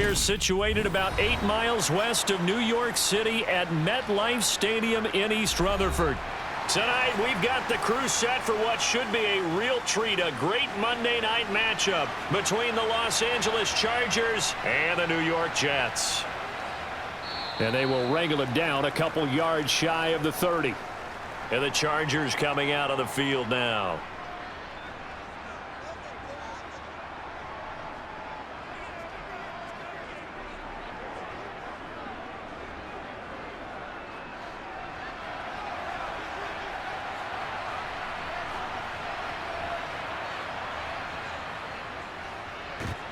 They're situated about 8 miles west of New York City at MetLife Stadium in East Rutherford. Tonight, we've got the crew set for what should be a real treat, a great Monday night matchup between the Los Angeles Chargers and the New York Jets. And they will wrangle it down a couple yards shy of the 30. And the Chargers coming out on the field now.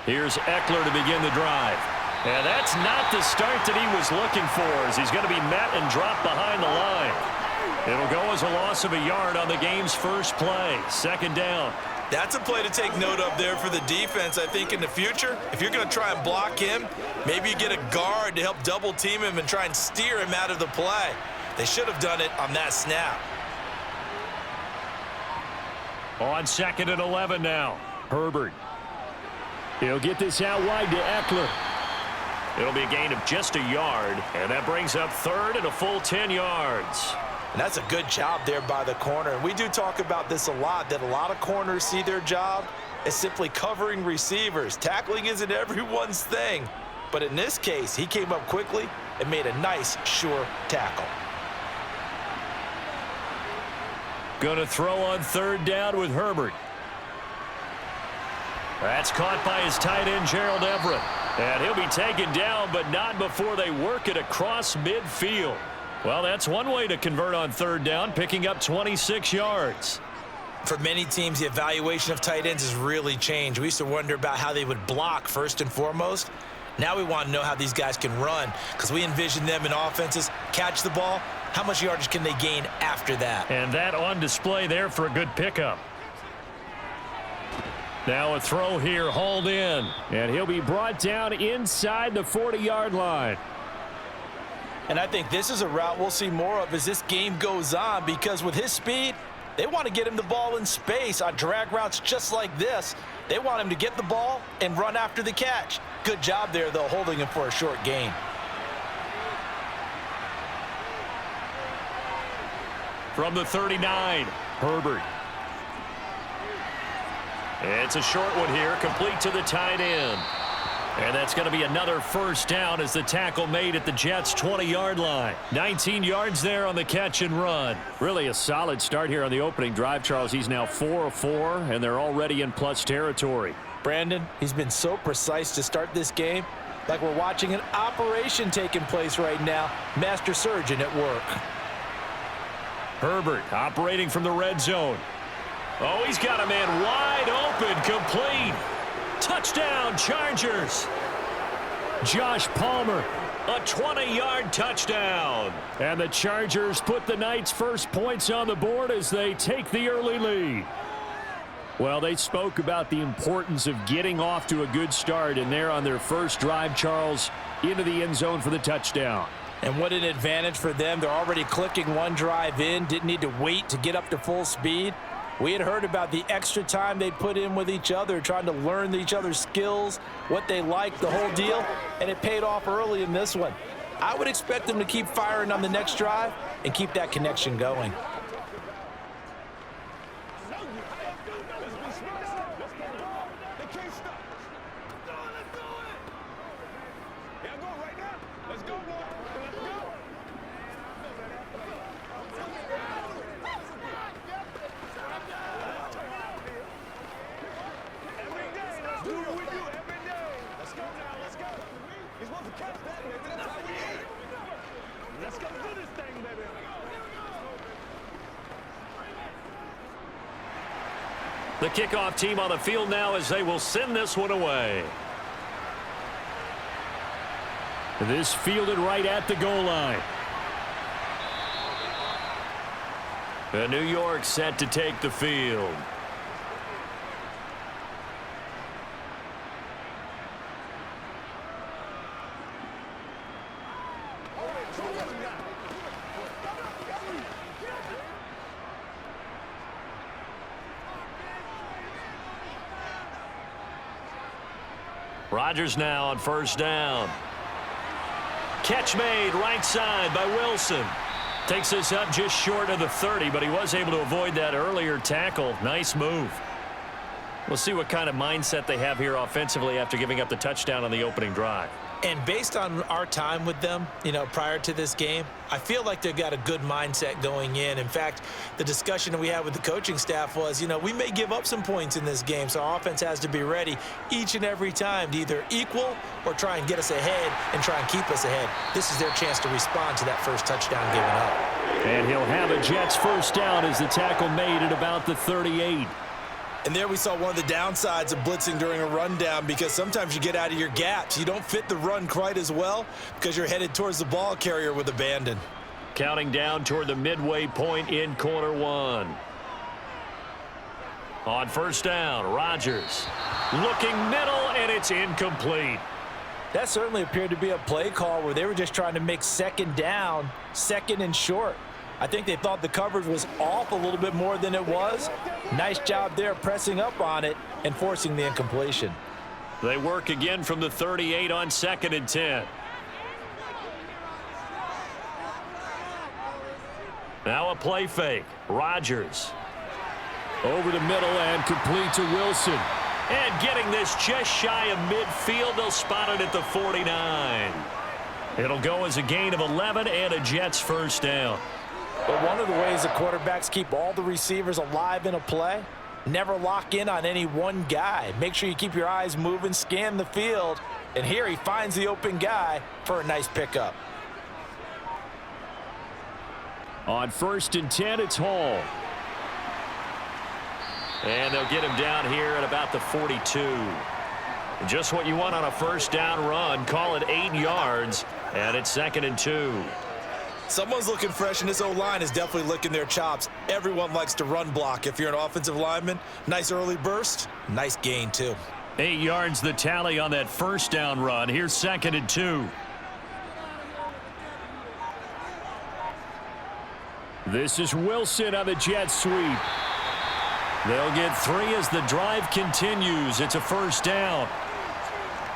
Here's Eckler to begin the drive. And that's not the start that he was looking for, as he's going to be met and dropped behind the line. It'll go as a loss of a yard on the game's first play. Second down. That's a play to take note of there for the defense, I think, in the future. If you're going to try and block him, maybe you get a guard to help double team him and try and steer him out of the play. They should have done it on that snap. On 2nd and 11 now. Herbert. He'll get this out wide to Eckler. It'll be a gain of just a yard, and that brings up 3rd and a full 10 yards. And that's a good job there by the corner. And we do talk about this a lot, that a lot of corners see their job as simply covering receivers. Tackling isn't everyone's thing. But in this case, he came up quickly and made a nice, sure tackle. Going to throw on 3rd down with Herbert. That's caught by his tight end, Gerald Everett. And he'll be taken down, but not before they work it across midfield. Well, that's one way to convert on 3rd down, picking up 26 yards. For many teams, the evaluation of tight ends has really changed. We used to wonder about how they would block first and foremost. Now we want to know how these guys can run, because we envision them in offenses catch the ball. How much yardage can they gain after that? And that on display there for a good pickup. Now a throw here, hauled in. And he'll be brought down inside the 40-yard line. And I think this is a route we'll see more of as this game goes on, because with his speed, they want to get him the ball in space on drag routes just like this. They want him to get the ball and run after the catch. Good job there, though, holding him for a short gain. From the 39, Herbert. It's a short one here, complete to the tight end. And that's going to be another first down as the tackle made at the Jets' 20-yard line. 19 yards there on the catch and run. Really a solid start here on the opening drive, Charles. He's now 4 of 4, and they're already in plus territory. Brandon, he's been so precise to start this game, like we're watching an operation taking place right now. Master surgeon at work. Herbert operating from the red zone. Oh, he's got a man wide open, complete. Touchdown, Chargers. Josh Palmer, a 20-yard touchdown. And the Chargers put the night's first points on the board as they take the early lead. Well, they spoke about the importance of getting off to a good start, and they're on their first drive, Charles, into the end zone for the touchdown. And what an advantage for them. They're already clicking one drive in, didn't need to wait to get up to full speed. We had heard about the extra time they put in with each other, trying to learn each other's skills, what they like, the whole deal, and it paid off early in this one. I would expect them to keep firing on the next drive and keep that connection going. The kickoff team on the field now as they will send this one away. This fielded right at the goal line. And New York set to take the field. Rodgers now on first down. Catch made right side by Wilson. Takes us up just short of the 30, but he was able to avoid that earlier tackle. Nice move. We'll see what kind of mindset they have here offensively after giving up the touchdown on the opening drive. And based on our time with them, prior to this game, I feel like they've got a good mindset going in. In fact, the discussion that we had with the coaching staff was, we may give up some points in this game, so our offense has to be ready each and every time to either equal or try and get us ahead and try and keep us ahead. This is their chance to respond to that first touchdown given up. And he'll have a Jets first down as the tackle made at about the 38. And there we saw one of the downsides of blitzing during a rundown, because sometimes you get out of your gaps. You don't fit the run quite as well because you're headed towards the ball carrier with abandon. Counting down toward the midway point in quarter one. On first down, Rodgers looking middle, and it's incomplete. That certainly appeared to be a play call where they were just trying to make second down, second and short. I think they thought the coverage was off a little bit more than it was. Nice job there pressing up on it and forcing the incompletion. They work again from the 38 on 2nd and 10. Now a play fake. Rodgers over the middle and complete to Wilson. And getting this just shy of midfield. They'll spot it at the 49. It'll go as a gain of 11 and a Jets first down. But one of the ways the quarterbacks keep all the receivers alive in a play, never lock in on any one guy. Make sure you keep your eyes moving, scan the field, and here he finds the open guy for a nice pickup. On 1st and 10, it's Hall. And they'll get him down here at about the 42. Just what you want on a first down run. Call it 8 yards, and it's 2nd and 2. Someone's looking fresh, and this O-line is definitely licking their chops. Everyone likes to run block. If you're an offensive lineman, nice early burst, nice gain too. 8 yards the tally on that first down run. Here's 2nd and 2. This is Wilson on the jet sweep. They'll get 3 as the drive continues. It's a first down.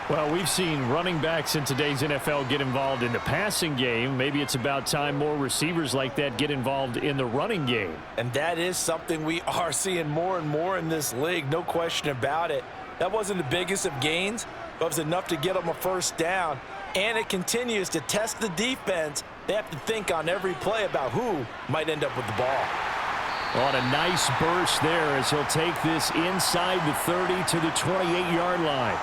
Well, we've seen running backs in today's NFL get involved in the passing game. Maybe it's about time more receivers like that get involved in the running game. And that is something we are seeing more and more in this league, no question about it. That wasn't the biggest of gains, but it was enough to get them a first down. And it continues to test the defense. They have to think on every play about who might end up with the ball. On a nice burst there as he'll take this inside the 30 to the 28-yard line.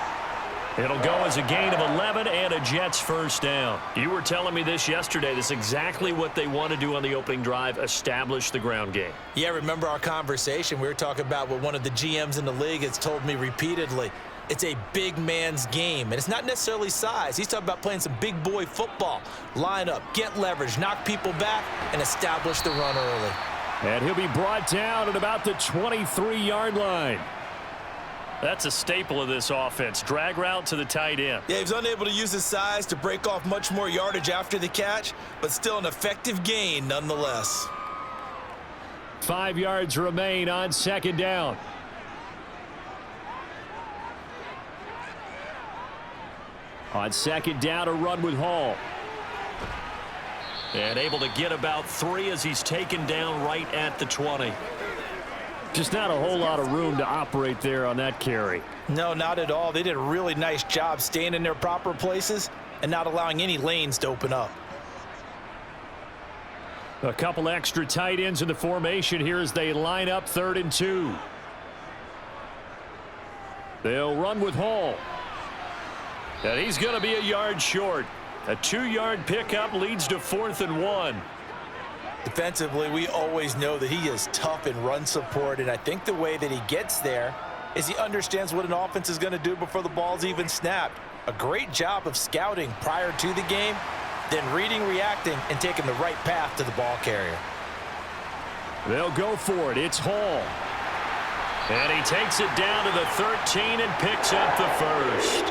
It'll go as a gain of 11 and a Jets first down. You were telling me this yesterday. This is exactly what they want to do on the opening drive, establish the ground game. Yeah, remember our conversation? We were talking about what one of the GMs in the league has told me repeatedly. It's a big man's game, and it's not necessarily size. He's talking about playing some big boy football. Line up, get leverage, knock people back, and establish the run early. And he'll be brought down at about the 23-yard line. That's a staple of this offense. Drag route to the tight end. Yeah, he was unable to use his size to break off much more yardage after the catch, but still an effective gain nonetheless. 5 yards remain on 2nd down. On 2nd down, a run with Hall. And able to get about 3 as he's taken down right at the 20. Just not a whole lot of room to operate there on that carry. No, not at all. They did a really nice job staying in their proper places and not allowing any lanes to open up. A couple extra tight ends in the formation here as they line up 3rd and 2. They'll run with Hall. And he's going to be a yard short. A 2-yard pickup leads to 4th and 1. Defensively, we always know that he is tough in run support, and I think the way that he gets there is he understands what an offense is going to do before the ball's even snapped. A great job of scouting prior to the game, then reading, reacting, and taking the right path to the ball carrier. They'll go for it. It's Hall. And he takes it down to the 13 and picks up the first.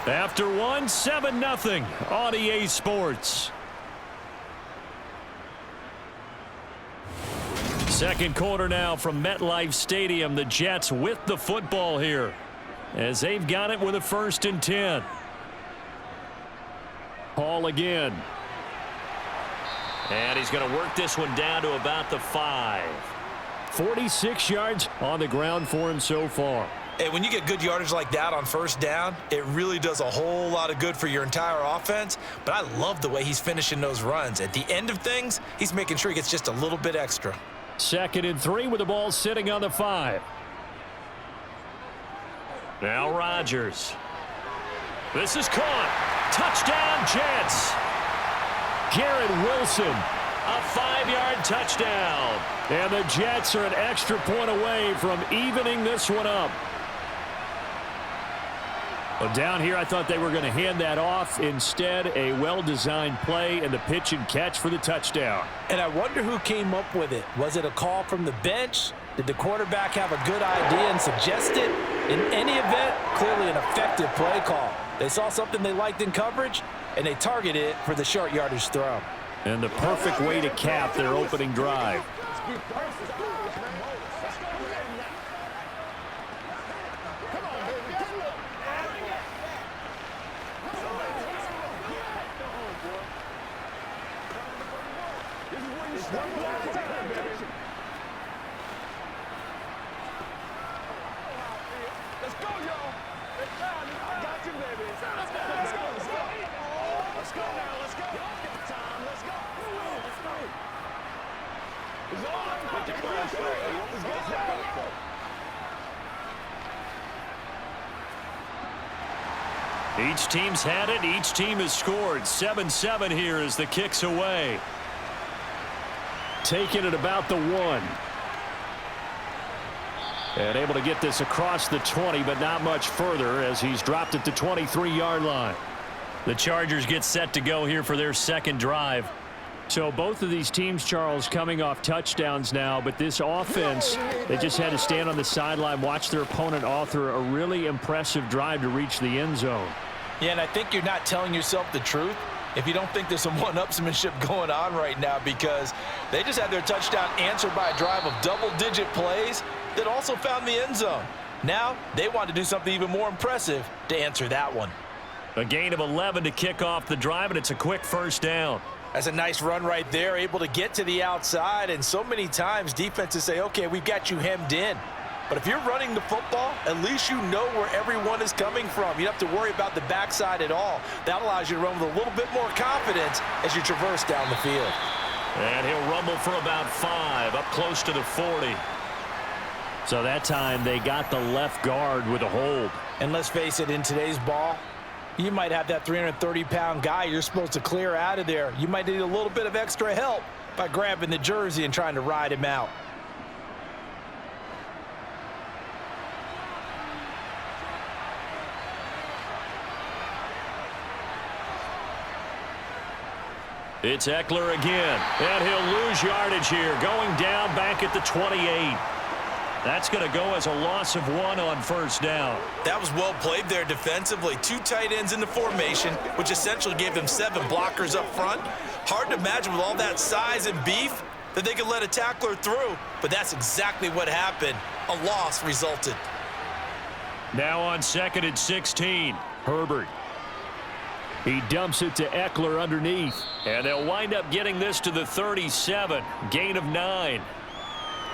After 7-0 on EA Sports. Second quarter now from MetLife Stadium. The Jets with the football here as they've got it with a 1st and 10. Hall again. And he's going to work this one down to about the 5. 46 yards on the ground for him so far. And when you get good yardage like that on 1st down, it really does a whole lot of good for your entire offense. But I love the way he's finishing those runs. At the end of things, he's making sure he gets just a little bit extra. 2nd and 3 with the ball sitting on the 5. Now Rodgers. This is caught. Touchdown, Jets. Garrett Wilson, a 5-yard touchdown. And the Jets are an extra point away from evening this one up. Well, down here, I thought they were going to hand that off. Instead, a well-designed play and the pitch and catch for the touchdown. And I wonder who came up with it. Was it a call from the bench? Did the quarterback have a good idea and suggest it? In any event, clearly an effective play call. They saw something they liked in coverage, and they targeted it for the short yardage throw. And the perfect way to cap their opening drive. Each team's had it. Each team has scored. 7-7 here as the kick's away. Taking it about the 1. And able to get this across the 20, but not much further as he's dropped at the 23-yard line. The Chargers get set to go here for their second drive. So both of these teams, Charles, coming off touchdowns now, but this offense, they just had to stand on the sideline, watch their opponent author a really impressive drive to reach the end zone. Yeah, and I think you're not telling yourself the truth if you don't think there's some one-upsmanship going on right now, because they just had their touchdown answered by a drive of double-digit plays that also found the end zone. Now they want to do something even more impressive to answer that one. A gain of 11 to kick off the drive, and it's a quick 1st down. That's a nice run right there, able to get to the outside, and so many times defenses say, okay, we've got you hemmed in. But if you're running the football, at least you know where everyone is coming from. You don't have to worry about the backside at all. That allows you to run with a little bit more confidence as you traverse down the field. And he'll rumble for about 5, up close to the 40. So that time they got the left guard with a hold. And let's face it, in today's ball, you might have that 330-pound guy you're supposed to clear out of there. You might need a little bit of extra help by grabbing the jersey and trying to ride him out. It's Eckler again, and he'll lose yardage here, going down back at the 28. That's going to go as a loss of 1 on 1st down. That was well played there defensively. 2 tight ends in the formation, which essentially gave them 7 blockers up front. Hard to imagine with all that size and beef that they could let a tackler through, but that's exactly what happened. A loss resulted. Now on 2nd and 16, Herbert. He dumps it to Eckler underneath. And they'll wind up getting this to the 37. Gain of 9.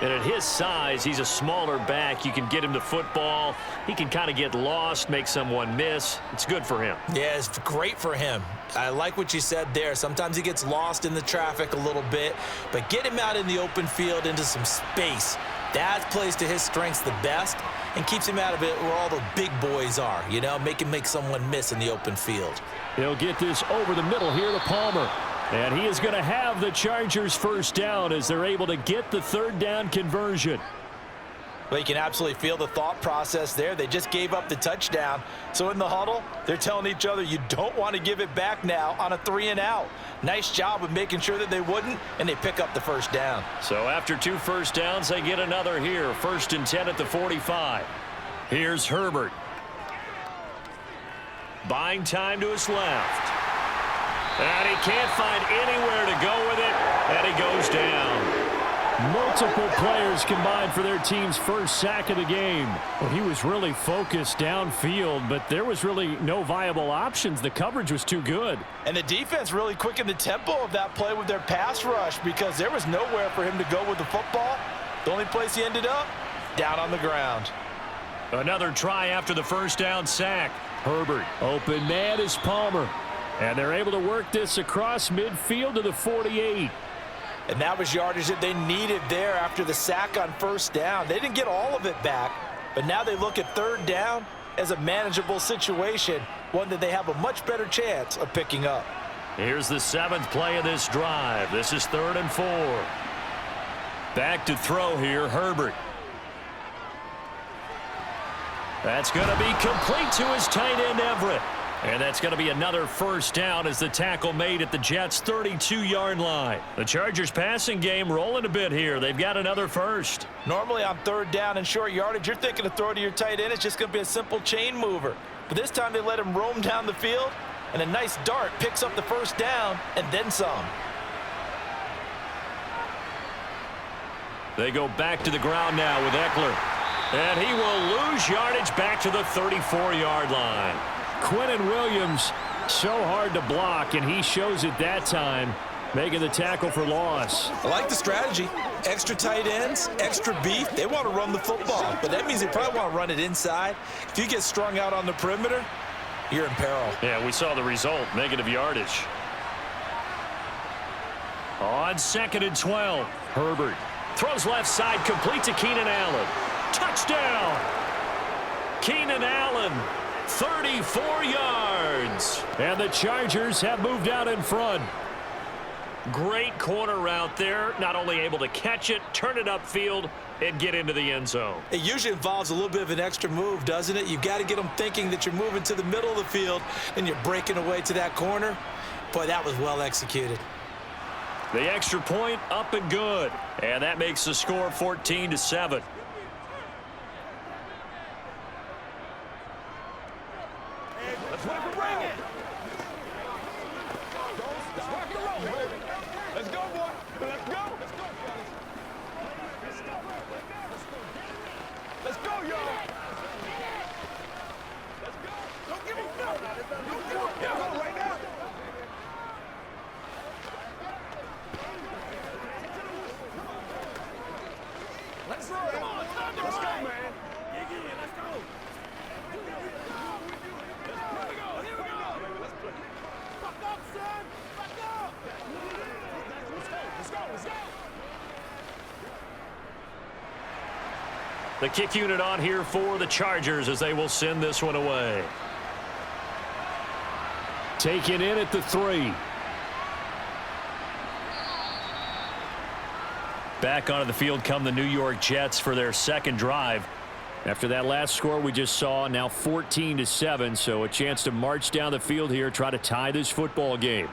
And at his size, he's a smaller back. You can get him the football. He can kind of get lost, make someone miss. It's good for him. Yeah, it's great for him. I like what you said there. Sometimes he gets lost in the traffic a little bit. But get him out in the open field into some space. That plays to his strengths the best and keeps him out of it where all the big boys are, you know, make someone miss in the open field. He'll get this over the middle here to Palmer. And he is going to have the Chargers 1st down as they're able to get the 3rd down conversion. Well, you can absolutely feel the thought process there. They just gave up the touchdown. So in the huddle, they're telling each other, you don't want to give it back now on a 3-and-out. Nice job of making sure that they wouldn't, and they pick up the 1st down. So after 2 first downs, they get another here. 1st and 10 at the 45. Here's Herbert. Buying time to his left. And he can't find anywhere to go with it, and he goes down. Multiple players combined for their team's first sack of the game. Well, he was really focused downfield, but there was really no viable options. The coverage was too good. And the defense really quickened the tempo of that play with their pass rush because there was nowhere for him to go with the football. The only place he ended up, down on the ground. Another try after the first down sack. Herbert, open man is Palmer. And they're able to work this across midfield to the 48. And that was yardage that they needed there after the sack on first down. They didn't get all of it back, but now they look at third down as a manageable situation, one that they have a much better chance of picking up. Here's the 7th play of this drive. This is 3rd and 4. Back to throw here, Herbert. That's going to be complete to his tight end, Everett. And that's going to be another first down as the tackle made at the Jets' 32-yard line. The Chargers' passing game rolling a bit here. They've got another first. Normally on third down and short yardage, you're thinking to throw to your tight end. It's just going to be a simple chain mover. But this time they let him roam down the field, and a nice dart picks up the first down and then some. They go back to the ground now with Eckler. And he will lose yardage back to the 34-yard line. Quinnen Williams, so hard to block, and he shows it that time, making the tackle for loss. I like the strategy. Extra tight ends, extra beef. They want to run the football, but that means they probably want to run it inside. If you get strung out on the perimeter, you're in peril. Yeah, we saw the result, negative yardage. On 2nd and 12, Herbert throws left side, complete to Keenan Allen. Touchdown! Keenan Allen. 34 yards. And the Chargers have moved out in front. Great corner route there. Not only able to catch it, turn it upfield, and get into the end zone. It usually involves a little bit of an extra move, doesn't it? You've got to get them thinking that you're moving to the middle of the field and you're breaking away to that corner. Boy, that was well executed. The extra point up and good. And that makes the score 14-7. The kick unit on here for the Chargers as they will send this one away. Taken in at the 3. Back onto the field come the New York Jets for their second drive. After that last score we just saw, now 14-7, so a chance to march down the field here, try to tie this football game.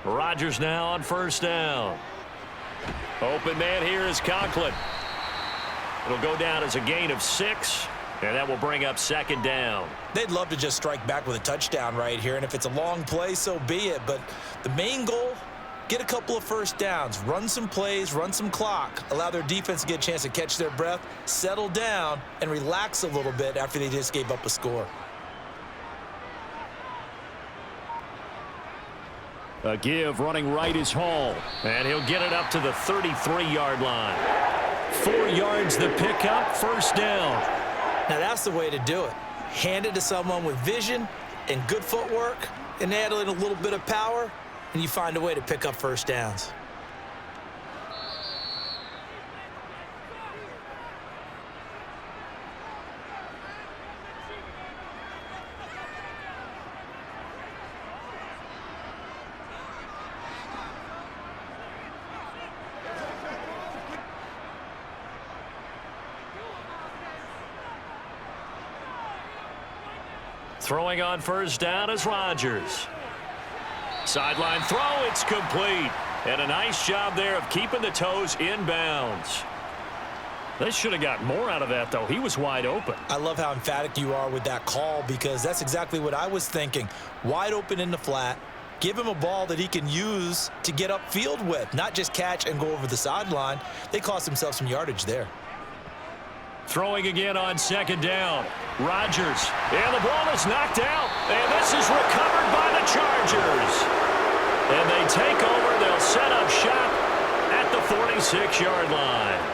Rodgers now on first down. Open man here is Conklin. It'll go down as a gain of 6, and that will bring up 2nd down. They'd love to just strike back with a touchdown right here, and if it's a long play, so be it. But the main goal, get a couple of first downs, run some plays, run some clock, allow their defense to get a chance to catch their breath, settle down, and relax a little bit after they just gave up a score. A give running right is Hall, and he'll get it up to the 33-yard line. 4 yards the pickup, first down. Now that's the way to do it. Hand it to someone with vision and good footwork and add in a little bit of power, and you find a way to pick up first downs. Throwing on first down is Rodgers. Sideline throw, it's complete. And a nice job there of keeping the toes inbounds. They should have got more out of that, though. He was wide open. I love how emphatic you are with that call because that's exactly what I was thinking. Wide open in the flat. Give him a ball that he can use to get upfield with, not just catch and go over the sideline. They cost themselves some yardage there. Throwing again on second down. Rodgers. And the ball is knocked out. And this is recovered by the Chargers. And they take over. They'll set up shop at the 46-yard line.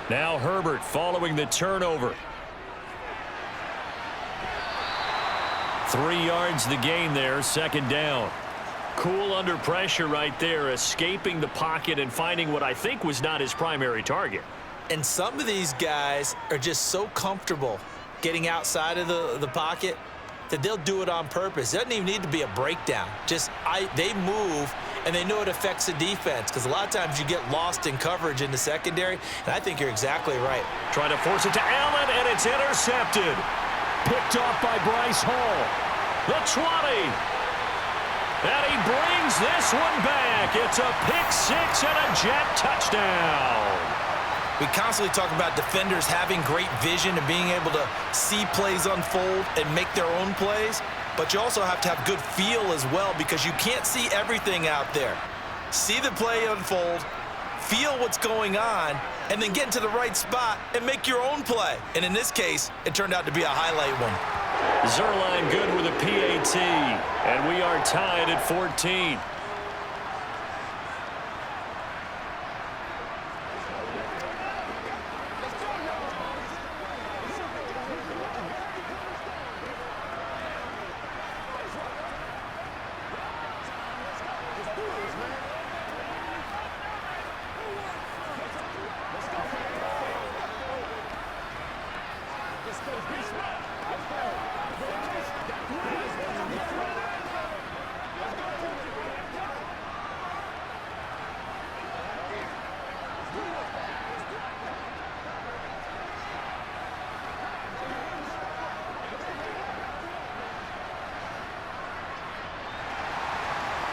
Now Herbert following the turnover. 3 yards the gain there, second down. Cool under pressure right there, escaping the pocket and finding what I think was not his primary target. And some of these guys are just so comfortable getting outside of the pocket that they'll do it on purpose. It doesn't even need to be a breakdown. They move, and they know it affects the defense because a lot of times you get lost in coverage in the secondary, and I think you're exactly right. Trying to force it to Allen, and it's intercepted. Picked off by Bryce Hall. The 20. And he brings this one back. It's a pick six and a Jet touchdown. We constantly talk about defenders having great vision and being able to see plays unfold and make their own plays, but you also have to have good feel as well because you can't see everything out there. See the play unfold, feel what's going on, and then get into the right spot and make your own play. And in this case, it turned out to be a highlight one. Zerline good with a PAT, and we are tied at 14.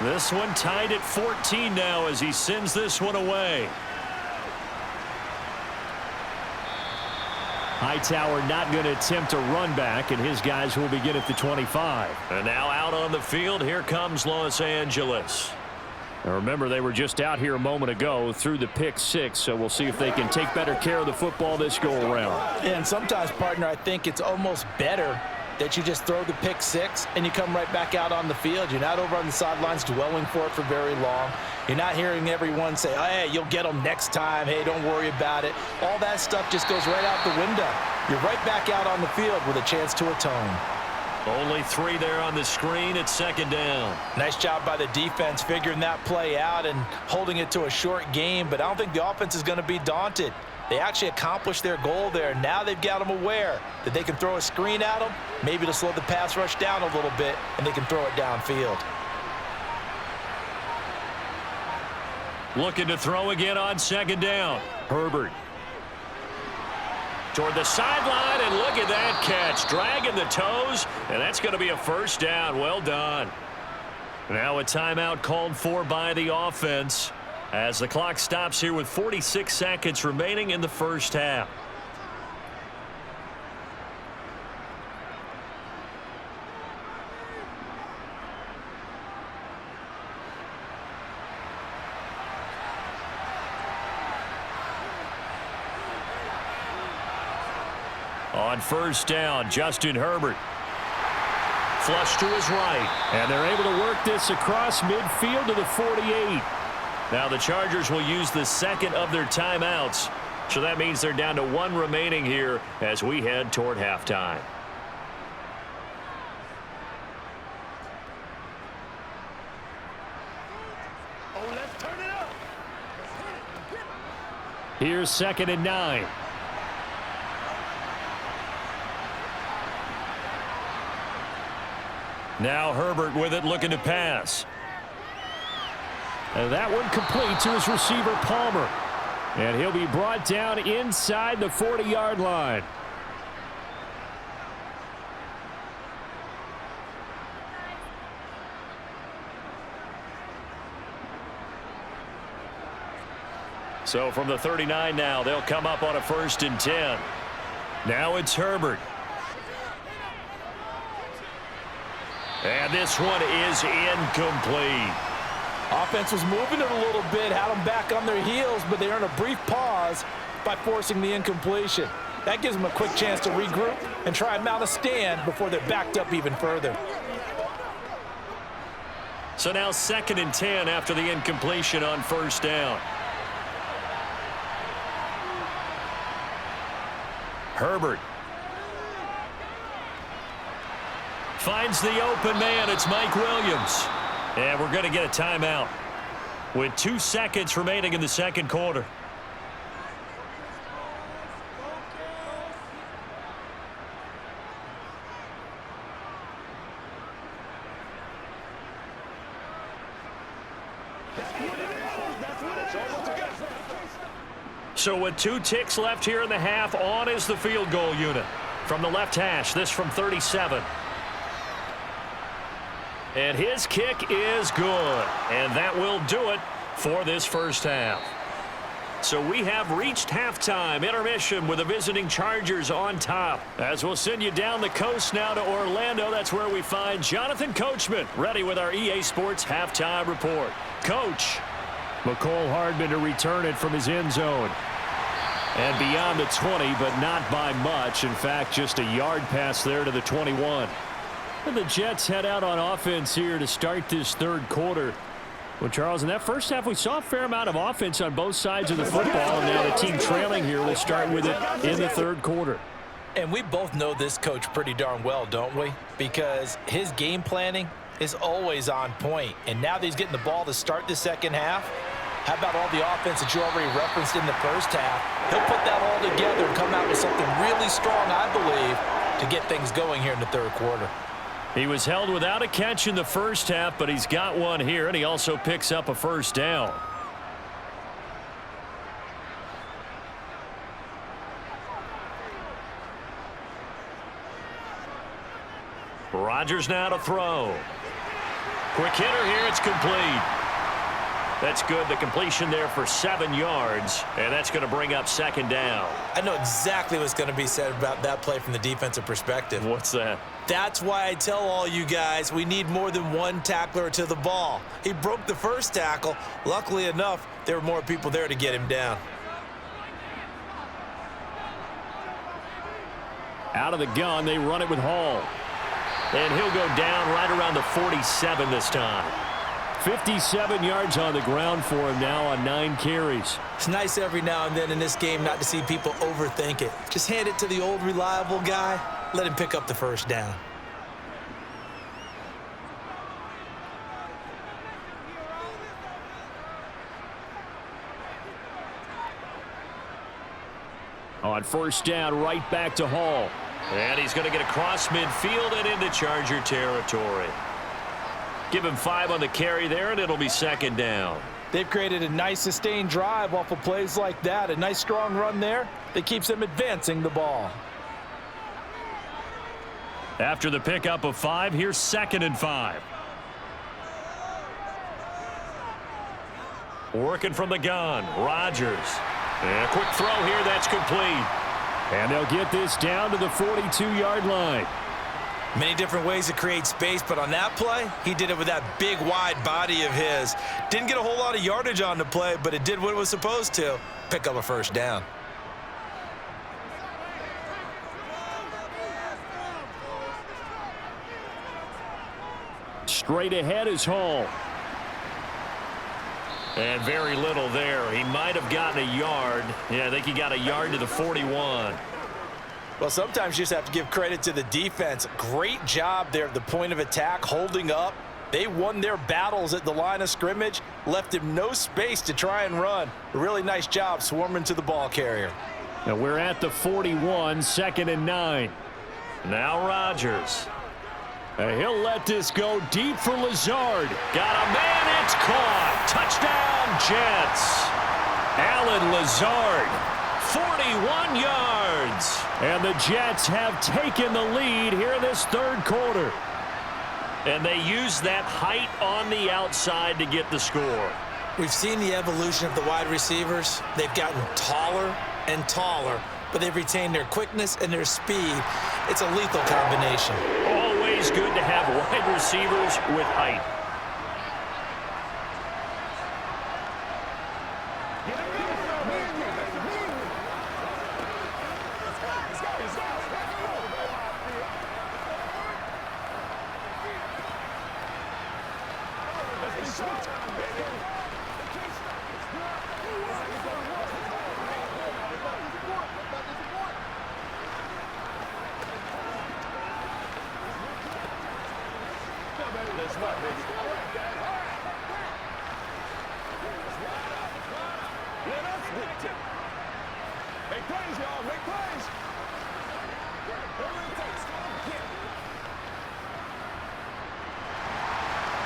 This one tied at 14 now as he sends this one away. Hightower not going to attempt a run back, and his guys will begin at the 25. And now out on the field, here comes Los Angeles. Now remember, they were just out here a moment ago through the pick six, so we'll see if they can take better care of the football this go-around. And sometimes, partner, I think it's almost better that you just throw the pick six and you come right back out on the field. You're not over on the sidelines dwelling for it for very long. You're not hearing everyone say, oh, hey, you'll get them next time. Hey, don't worry about it. All that stuff just goes right out the window. You're right back out on the field with a chance to atone. Only 3 there on the screen at second down. Nice job by the defense figuring that play out and holding it to a short game, but I don't think the offense is going to be daunted. They actually accomplished their goal there. Now they've got them aware that they can throw a screen at them, maybe to slow the pass rush down a little bit, and they can throw it downfield. Looking to throw again on second down. Herbert. Toward the sideline, and look at that catch. Dragging the toes, and that's going to be a first down. Well done. Now a timeout called for by the offense as the clock stops here with 46 seconds remaining in the first half. On first down, Justin Herbert. Flush to his right. And they're able to work this across midfield to the 48. Now the Chargers will use the second of their timeouts. So that means they're down to 1 remaining here as we head toward halftime. Oh, let's turn it up. Here's 2nd and 9. Now Herbert with it, looking to pass. And that one complete to his receiver, Palmer. And he'll be brought down inside the 40-yard line. So from the 39 now, they'll come up on a 1st and 10. Now it's Herbert. And this one is incomplete. Offense was moving it a little bit, had them back on their heels, but they earned a brief pause by forcing the incompletion. That gives them a quick chance to regroup and try and mount a stand before they're backed up even further. So now 2nd and 10 after the incompletion on 1st down. Herbert finds the open man. It's Mike Williams. And we're going to get a timeout with 2 seconds remaining in the 2nd quarter. So with 2 ticks left here in the half, on is the field goal unit. From the left hash, this from 37. And his kick is good. And that will do it for this 1st half. So we have reached halftime intermission with the visiting Chargers on top. As we'll send you down the coast now to Orlando, that's where we find Jonathan Coachman ready with our EA Sports halftime report. Coach. McCole Hardman to return it from his end zone. And beyond the 20, but not by much. In fact, just a yard pass there to the 21. And the Jets head out on offense here to start this 3rd quarter. Well, Charles, in that 1st half, we saw a fair amount of offense on both sides of the football. And now the team trailing here will start with it in the 3rd quarter. And we both know this coach pretty darn well, don't we? Because his game planning is always on point. And now that he's getting the ball to start the 2nd half, how about all the offense that you already referenced in the 1st half? He'll put that all together and come out with something really strong, I believe, to get things going here in the 3rd quarter. He was held without a catch in the 1st half, but he's got one here, and he also picks up a 1st down. Rodgers now to throw. Quick hitter here, it's complete. That's good. The completion there for 7 yards, and that's going to bring up 2nd down. I know exactly what's going to be said about that play from the defensive perspective. What's that? That's why I tell all you guys we need more than one tackler to the ball. He broke the 1st tackle. Luckily enough, there were more people there to get him down. Out of the gun, they run it with Hall. And he'll go down right around the 47 this time. 57 yards on the ground for him now on 9 carries. It's nice every now and then in this game not to see people overthink it. Just hand it to the old reliable guy. Let him pick up the 1st down. On 1st down, right back to Hall. And he's going to get across midfield and into Charger territory. Give him 5 on the carry there, and it'll be 2nd down. They've created a nice sustained drive off of plays like that. A nice strong run there that keeps them advancing the ball. After the pickup of 5, here's 2nd and 5. Working from the gun, Rodgers. And a quick throw here, that's complete. And they'll get this down to the 42-yard line. Many different ways to create space, but on that play, he did it with that big, wide body of his. Didn't get a whole lot of yardage on the play, but it did what it was supposed to. Pick up a 1st down. Straight ahead is Hall. And very little there. He might have gotten a yard. Yeah, I think he got a yard to the 41. Well, sometimes you just have to give credit to the defense. Great job there at the point of attack, holding up. They won their battles at the line of scrimmage, left him no space to try and run. A really nice job swarming to the ball carrier. Now we're at the 41, 2nd and 9. Now Rodgers. He'll let this go deep for Lazard. Got a man, it's caught. Touchdown, Jets. Alan Lazard, 41 yards. And the Jets have taken the lead here in this 3rd quarter. And they use that height on the outside to get the score. We've seen the evolution of the wide receivers. They've gotten taller and taller, but they've retained their quickness and their speed. It's a lethal combination. Always good to have wide receivers with height.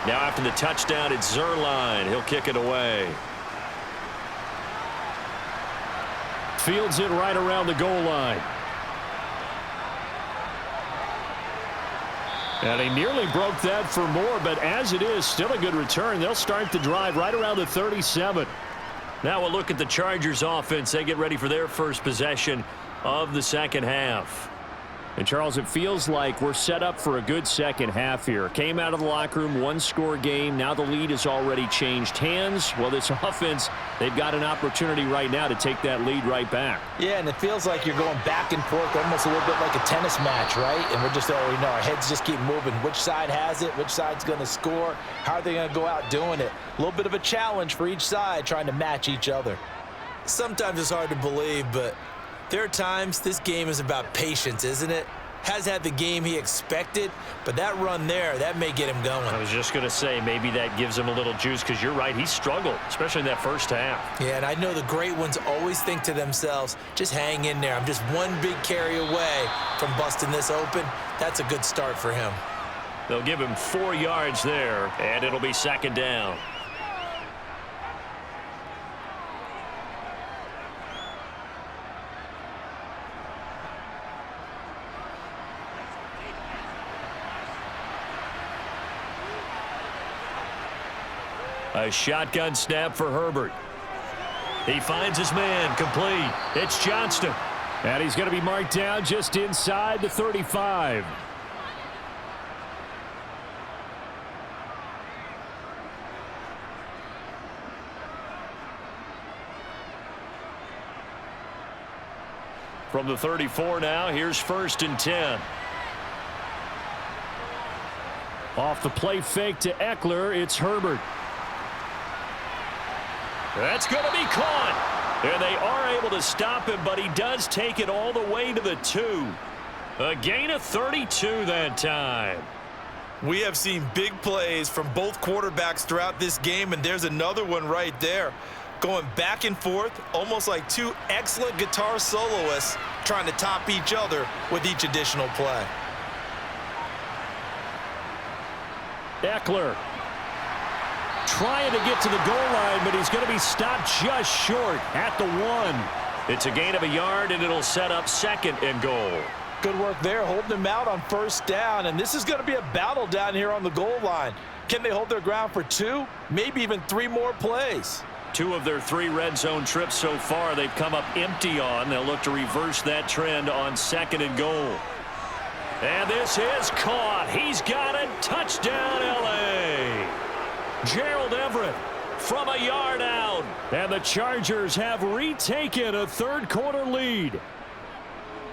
Now after the touchdown, it's Zerline. He'll kick it away. Fields it right around the goal line. And he nearly broke that for more, but as it is, still a good return. They'll start the drive right around the 37. Now we'll look at the Chargers offense. They get ready for their first possession of the second half. And, Charles, it feels like we're set up for a good second half here. Came out of the locker room, one-score game. Now the lead has already changed hands. Well, this offense, they've got an opportunity right now to take that lead right back. Yeah, and it feels like you're going back and forth, almost a little bit like a tennis match, right? And we're just already know our heads just keep moving. Which side has it? Which side's going to score? How are they going to go out doing it? A little bit of a challenge for each side trying to match each other. Sometimes it's hard to believe, but there are times this game is about patience, isn't it? Has had the game he expected, but that run there, that may get him going. I was just going to say, maybe that gives him a little juice, because you're right, he struggled, especially in that first half. Yeah, and I know the great ones always think to themselves, just hang in there. I'm just one big carry away from busting this open. That's a good start for him. They'll give him 4 yards there, and it'll be second down. A shotgun snap for Herbert. He finds his man, complete. It's Johnston. And he's going to be marked down just inside the 35. From the 34 now, here's 1st and 10. Off the play fake to Eckler, it's Herbert. That's going to be caught. And they are able to stop him, but he does take it all the way to the 2. A gain of 32 that time. We have seen big plays from both quarterbacks throughout this game, and there's another one right there. Going back and forth, almost like two excellent guitar soloists trying to top each other with each additional play. Eckler trying to get to the goal line, but he's going to be stopped just short at the 1. It's a gain of a yard, and it'll set up 2nd and goal. Good work there, holding him out on 1st down, and this is going to be a battle down here on the goal line. Can they hold their ground for 2, maybe even 3 more plays? 2 of their 3 red zone trips so far they've come up empty on. They'll look to reverse that trend on 2nd and goal. And this is caught. He's got it. Touchdown, L.A. Gerald Everett from a yard out. And the Chargers have retaken a 3rd-quarter lead.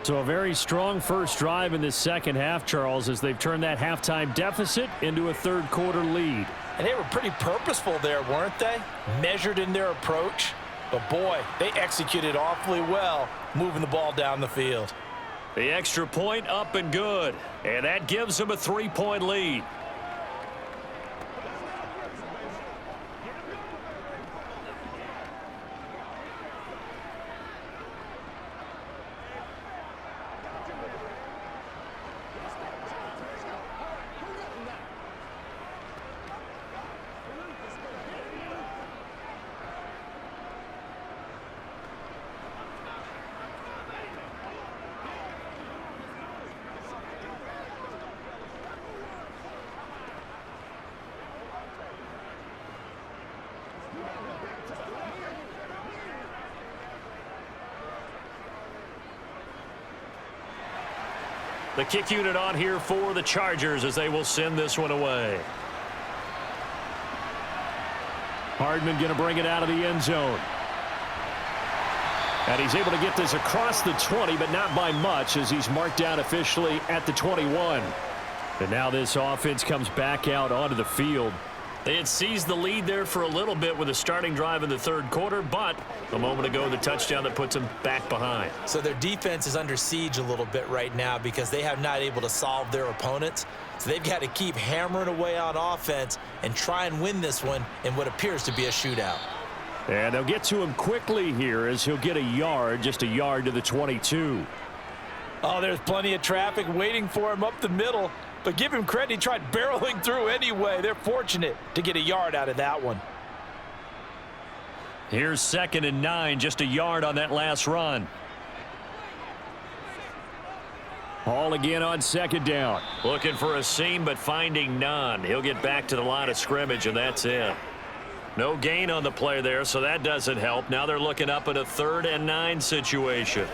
So a very strong first drive in this second half, Charles, as they've turned that halftime deficit into a 3rd-quarter lead. And they were pretty purposeful there, weren't they? Measured in their approach. But, boy, they executed awfully well moving the ball down the field. The extra point up and good. And that gives them a 3-point lead. The kick unit on here for the Chargers as they will send this one away. Hardman going to bring it out of the end zone. And he's able to get this across the 20, but not by much as he's marked down officially at the 21. And now this offense comes back out onto the field. They had seized the lead there for a little bit with a starting drive in the third quarter, but a moment ago the touchdown that puts them back behind. So their defense is under siege a little bit right now because they have not able to solve their opponents. So they've got to keep hammering away on offense and try and win this one in what appears to be a shootout. And they'll get to him quickly here as he'll get a yard, just a yard to the 22. Oh, there's plenty of traffic waiting for him up the middle. But give him credit, he tried barreling through anyway. They're fortunate to get a yard out of that one. Here's 2nd and 9, just a yard on that last run. Hall again on 2nd down. Looking for a seam, but finding none. He'll get back to the line of scrimmage, and that's it. No gain on the play there, so that doesn't help. Now they're looking up at a 3rd and 9 situation.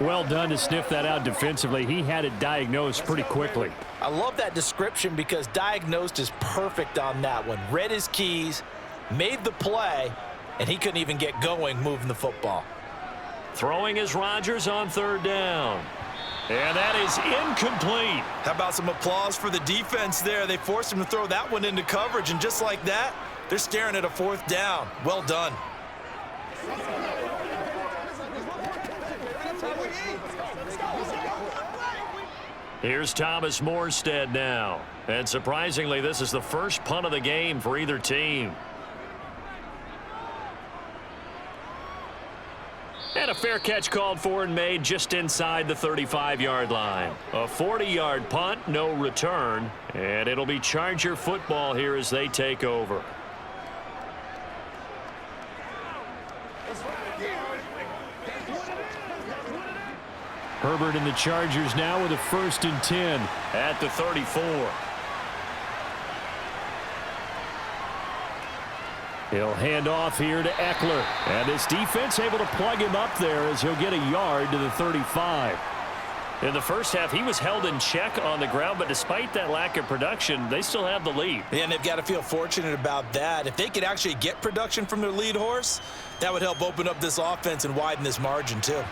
Well done to sniff that out defensively. He had it diagnosed pretty quickly. I love that description because diagnosed is perfect on that one. Read his keys, made the play, and he couldn't even get going moving the football. Throwing is Rodgers on 3rd down. And that is incomplete. How about some applause for the defense there? They forced him to throw that one into coverage, and just like that, they're staring at a 4th down. Well done. Here's Thomas Morstead now. And surprisingly, this is the first punt of the game for either team. And a fair catch called for and made just inside the 35-yard line. A 40-yard punt, no return. And it'll be Charger football here as they take over. Herbert and the Chargers now with a 1st and 10 at the 34. He'll hand off here to Eckler. And this defense able to plug him up there as he'll get a yard to the 35. In the first half, he was held in check on the ground, but despite that lack of production, they still have the lead. And they've got to feel fortunate about that. If they could actually get production from their lead horse, that would help open up this offense and widen this margin too.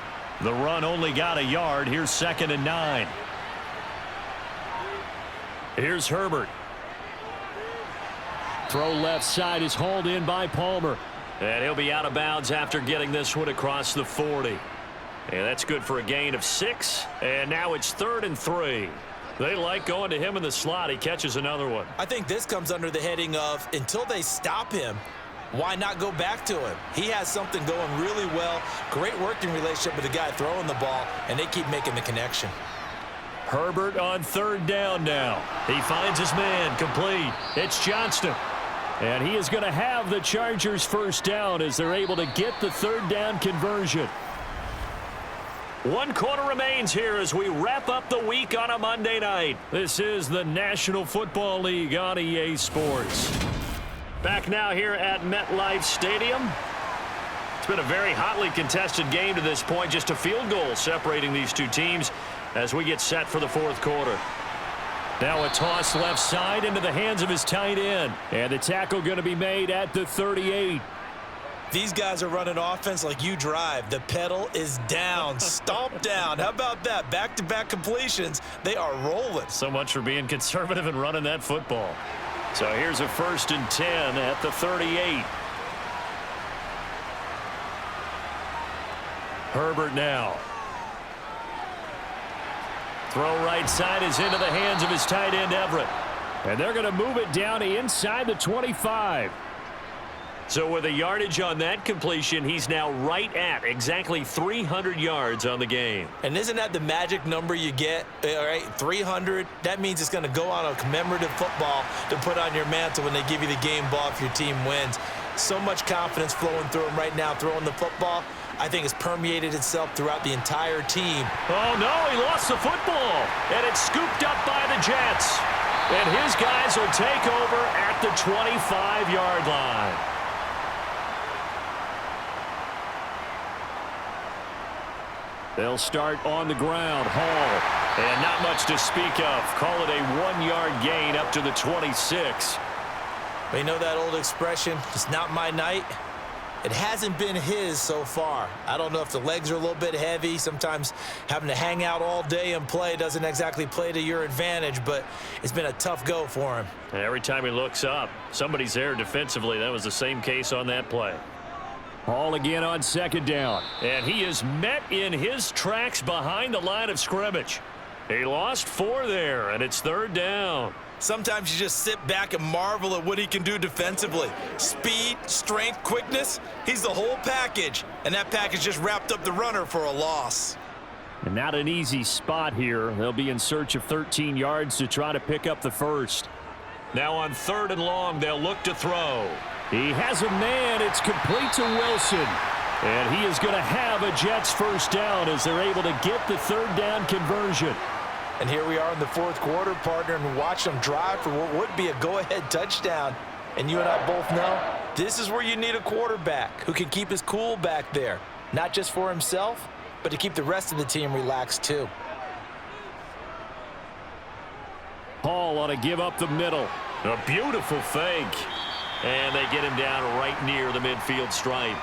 The run only got a yard. Here's 2nd and 9. Here's Herbert. Throw left side is hauled in by Palmer. And he'll be out of bounds after getting this one across the 40. And that's good for a gain of 6. And now it's 3rd and 3. They like going to him in the slot. He catches another one. I think this comes under the heading of until they stop him, why not go back to him? He has something going really well. Great working relationship with the guy throwing the ball, and they keep making the connection. Herbert on 3rd down now. He finds his man complete. It's Johnston. And he is going to have the Chargers 1st down as they're able to get the 3rd down conversion. 1 quarter remains here as we wrap up the week on a Monday night. This is the National Football League on EA Sports. Back now here at MetLife Stadium. It's been a very hotly contested game to this point. Just a field goal separating these two teams as we get set for the 4th quarter. Now a toss left side into the hands of his tight end. And the tackle going to be made at the 38. These guys are running offense like you drive. The pedal is down, stomp down. How about that? Back-to-back completions. They are rolling. So much for being conservative and running that football. So here's a 1st and 10 at the 38. Herbert now. Throw right side is into the hands of his tight end, Everett. And they're going to move it down inside the 25. So with a yardage on that completion, he's now right at exactly 300 yards on the game. And isn't that the magic number you get? All right, 300. That means it's going to go on a commemorative football to put on your mantle when they give you the game ball if your team wins. So much confidence flowing through him right now throwing the football. I think it's permeated itself throughout the entire team. Oh, no, he lost the football. And it's scooped up by the Jets. And his guys will take over at the 25-yard line. They'll start on the ground. Hall. And not much to speak of. Call it a 1-yard gain up to the 26. But you know that old expression, it's not my night? It hasn't been his so far. I don't know if the legs are a little bit heavy. Sometimes having to hang out all day and play doesn't exactly play to your advantage, but it's been a tough go for him. And every time he looks up, somebody's there defensively. That was the same case on that play. Hall again on second down. And he is met in his tracks behind the line of scrimmage. He lost 4 there, and it's 3rd down. Sometimes you just sit back and marvel at what he can do defensively. Speed, strength, quickness, he's the whole package. And that package just wrapped up the runner for a loss. And not an easy spot here. They'll be in search of 13 yards to try to pick up the first. Now on 3rd and long, they'll look to throw. He has a man. It's complete to Wilson. And he is going to have a Jets first down as they're able to get the 3rd down conversion. And here we are in the 4th quarter, partner, and watch them drive for what would be a go-ahead touchdown. And you and I both know this is where you need a quarterback who can keep his cool back there, not just for himself, but to keep the rest of the team relaxed too. Hall ought to give up the middle. A beautiful fake. And they get him down right near the midfield stripe.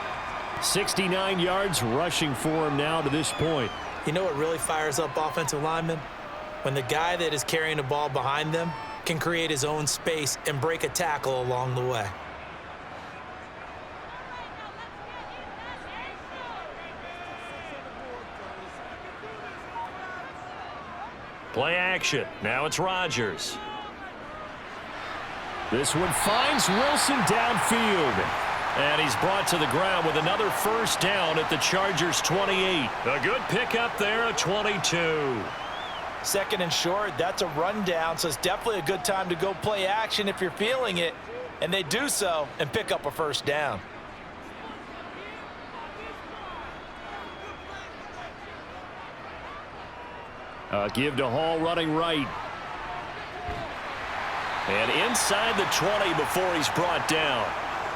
69 yards rushing for him now to this point. You know what really fires up offensive linemen? When the guy that is carrying the ball behind them can create his own space and break a tackle along the way. Play action. Now it's Rodgers. This one finds Wilson downfield. And he's brought to the ground with another first down at the Chargers' 28. A good pickup there at 22. 2nd and short, that's a rundown, so it's definitely a good time to go play action if you're feeling it. And they do so and pick up a first down. Give to Hall running right. And inside the 20 before he's brought down.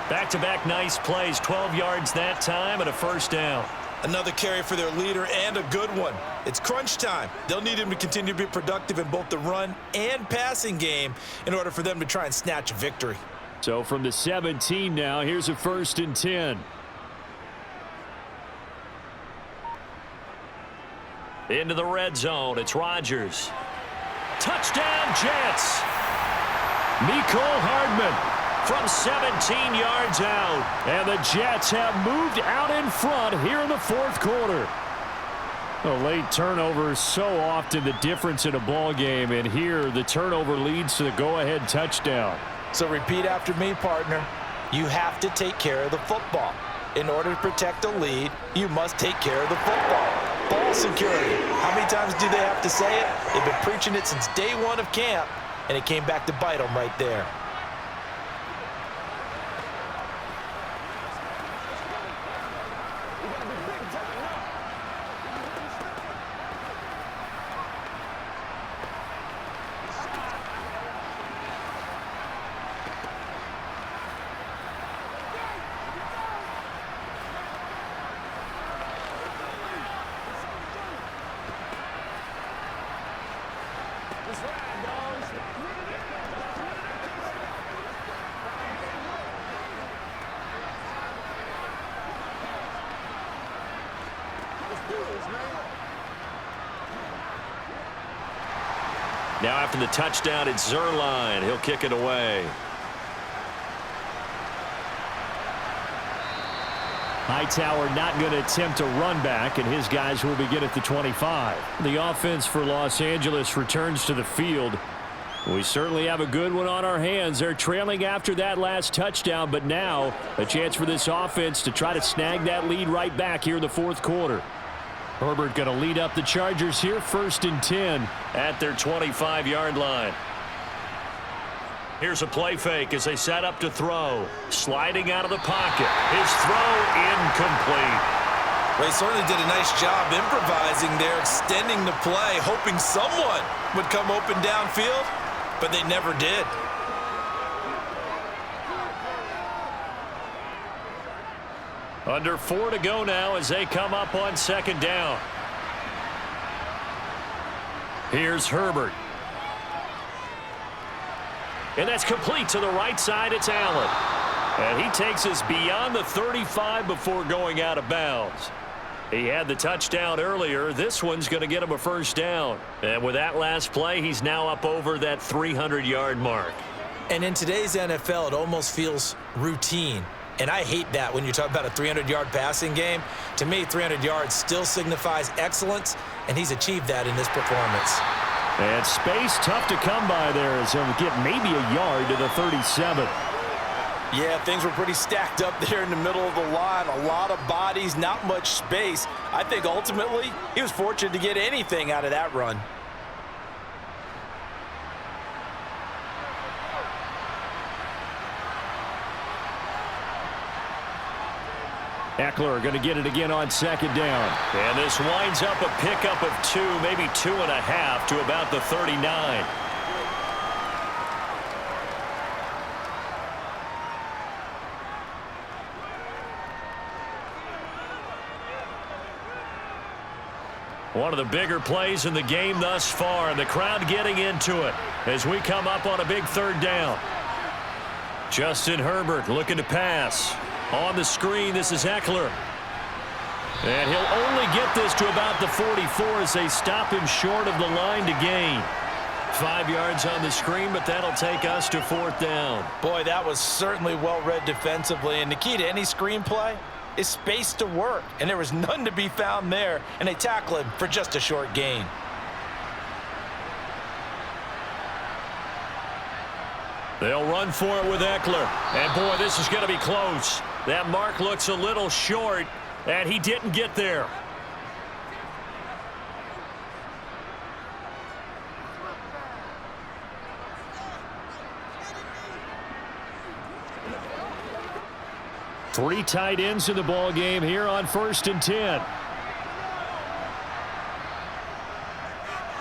Back-to-back nice plays, 12 yards that time and a first down. Another carry for their leader and a good one. It's crunch time. They'll need him to continue to be productive in both the run and passing game in order for them to try and snatch a victory. So from the 17 now, here's a 1st and 10. Into the red zone, it's Rodgers. Touchdown, Jets! Mecole Hardman from 17 yards out. And the Jets have moved out in front here in the 4th quarter. A late turnover is so often the difference in a ball game, and here the turnover leads to the go-ahead touchdown. So repeat after me, partner. You have to take care of the football. In order to protect a lead, you must take care of the football. Ball security. How many times do they have to say it? They've been preaching it since day 1 of camp, and it came back to bite them right there. Now after the touchdown, it's Zerline. He'll kick it away. Hightower not going to attempt a run back, and his guys will begin at the 25. The offense for Los Angeles returns to the field. We certainly have a good one on our hands. They're trailing after that last touchdown, but now a chance for this offense to try to snag that lead right back here in the 4th quarter. Herbert going to lead up the Chargers here, 1st and 10 at their 25-yard line. Here's a play fake as they set up to throw. Sliding out of the pocket. His throw incomplete. They certainly did a nice job improvising there, extending the play, hoping someone would come open downfield, but they never did. Under 4 to go now as they come up on 2nd down. Here's Herbert. And that's complete to the right side. It's Allen. And he takes us beyond the 35 before going out of bounds. He had the touchdown earlier. This one's going to get him a first down. And with that last play, he's now up over that 300-yard mark. And in today's NFL, it almost feels routine. And I hate that when you talk about a 300-yard passing game. To me, 300 yards still signifies excellence, and he's achieved that in this performance. And space tough to come by there as he'll get maybe a yard to the 37. Yeah, things were pretty stacked up there in the middle of the line. A lot of bodies, not much space. I think ultimately he was fortunate to get anything out of that run. Eckler going to get it again on second down. And this winds up a pickup of 2, maybe 2.5 to about the 39. One of the bigger plays in the game thus far, and the crowd getting into it as we come up on a big third down. Justin Herbert looking to pass. On the screen, this is Eckler. And he'll only get this to about the 44 as they stop him short of the line to gain. 5 yards on the screen, but that'll take us to fourth down. Boy, that was certainly well read defensively, and the key to any screenplay is space to work, and there was none to be found there, and they tackle him for just a short gain. They'll run for it with Eckler. And, boy, this is going to be close. That mark looks a little short, and he didn't get there. Three tight ends in the ball game here on 1st and 10.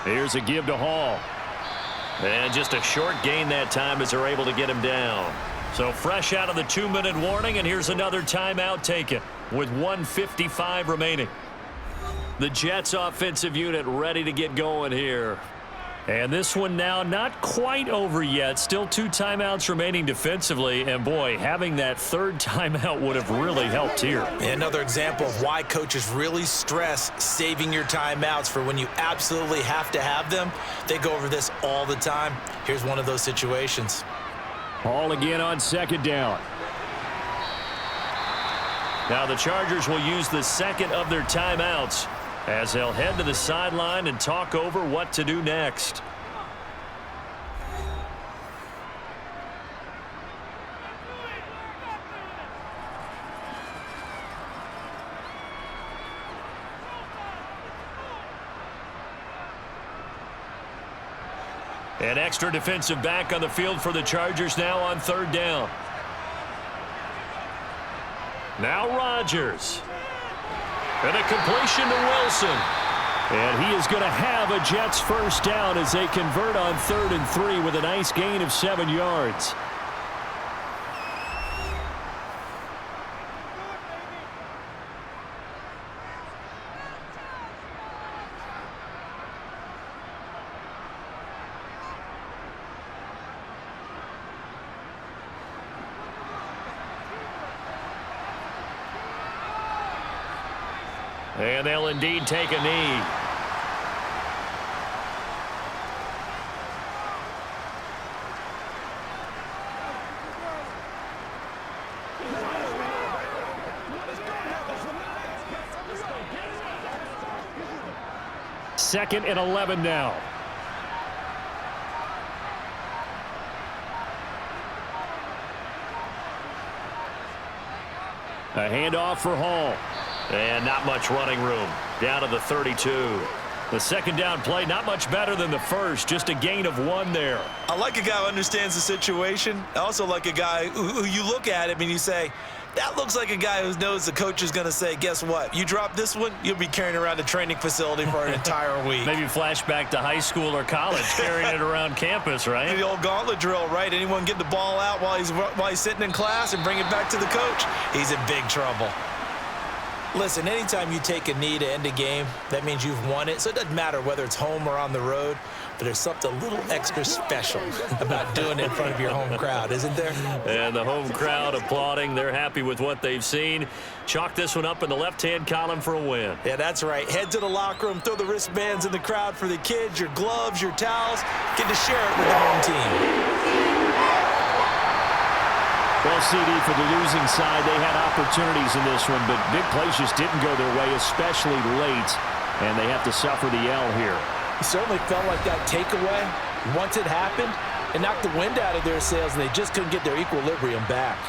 Here's a give to Hall. And just a short gain that time as they're able to get him down. So fresh out of the 2-minute warning, and here's another timeout taken with 1:55 remaining. The Jets offensive unit ready to get going here. And this one now not quite over yet. Still 2 timeouts remaining defensively. And, boy, having that third timeout would have really helped here. Another example of why coaches really stress saving your timeouts for when you absolutely have to have them. They go over this all the time. Here's one of those situations. Hall again on second down. Now the Chargers will use the second of their timeouts as they'll head to the sideline and talk over what to do next. An extra defensive back on the field for the Chargers now on third down. Now Rodgers. And a completion to Wilson. And he is going to have a Jets first down as they convert on 3rd and 3 with a nice gain of 7 yards. And they'll indeed take a knee. Second and 11 now. A handoff for Hall. And not much running room. Down to the 32. The second down play not much better than the first. Just a gain of 1 there. I like a guy who understands the situation. I also like a guy who you look at him and you say, that looks like a guy who knows the coach is going to say, guess what? You drop this one, you'll be carrying around a training facility for an entire week. Maybe flashback to high school or college, carrying it around campus, right? The old gauntlet drill, right? Anyone get the ball out while he's sitting in class and bring it back to the coach, he's in big trouble. Listen, anytime you take a knee to end a game, that means you've won it. So it doesn't matter whether it's home or on the road, but there's something a little extra special about doing it in front of your home crowd, isn't there? And the home crowd applauding. They're happy with what they've seen. Chalk this one up in the left-hand column for a win. Yeah, that's right. Head to the locker room, throw the wristbands in the crowd for the kids, your gloves, your towels. Get to share it with the home team. Well, CD, for the losing side, they had opportunities in this one, but big plays just didn't go their way, especially late, and they have to suffer the L here. It certainly felt like that takeaway, once it happened, it knocked the wind out of their sails, and they just couldn't get their equilibrium back.